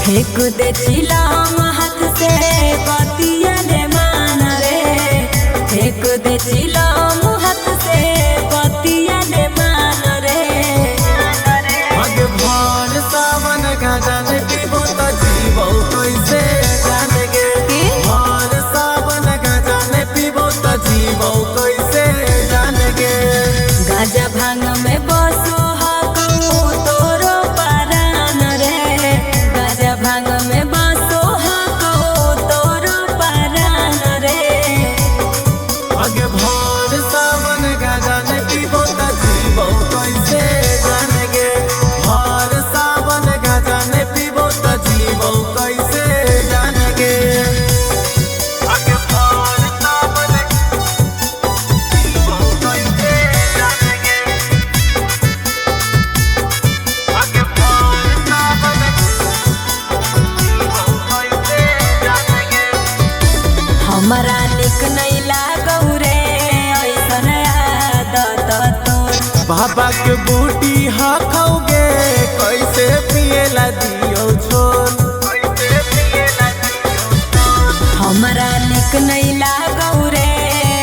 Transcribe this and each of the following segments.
फेंक दे चिलम हाथ से बतिया दे मान रे, फेंक दे चिलम हाथ से बतिया दे मान रे। आगे भर सावन गाजा ने पीबो त जीवो कैसे जाने गे। भर सावन गाजा ने पीबो त जीवो कैसे जाने गे। गाजा भांग में बसो हकू तोरो परान रे, गाजा भांग में बसो हकू तोरो परान रे। आगे भर सावन गाजा ने पीबो त जीवो कैसे जाने गे। भर सावन गाजा ने पीबो त जीवो कैसे जाने गे। आगे भर सावन जीवो कैसे जाने गे। आगे भर सावन जीवो कैसे जाने गे। हमारा निक नहीं लागौ रे ऐसन आदत तोर। बाबा के बूटी हाखोगे कैसे पिएला दियो छोर। हमारा निक नहीं लागौ रे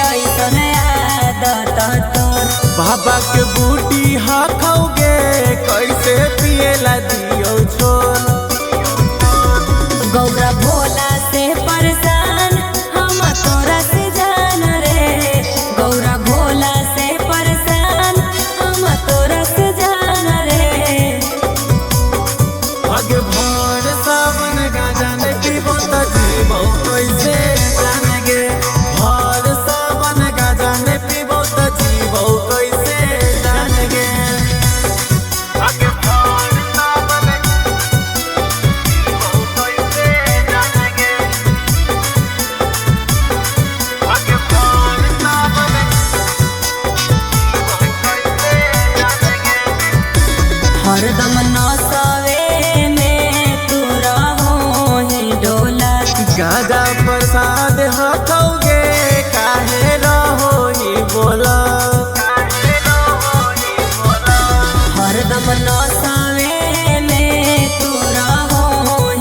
ऐसन आदत तोर। बाबा के बूटी हाखोगे कैसे पिएला दियो छोर। गौरा भोला से परेशान हम तोरा से जान रे, गौरा भोला से परेशान हम तोरा से जान रे। आगे भर सावन गाजा ने पीबो त जीवो कैसे जाने गे। भर सावन गाजा ने पीबो त जीवो कैसे जाने गे। आगे भर सावन जीवो कैसे जाने गे। आगे भर सावन जीवो कैसे जाने गे। हरदम नसवे में तू रहो ही डोला, गाजा प्रसाद हाथोगे काहे रहो ही बोला। हरदम नसवे में तू रहो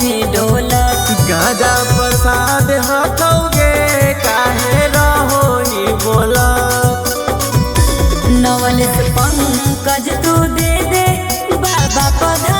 ही डोला। गाजा प्रसाद हाथोगे काहे रहो ही बोला। नवल से पंकज तू दे दे बाबा पधा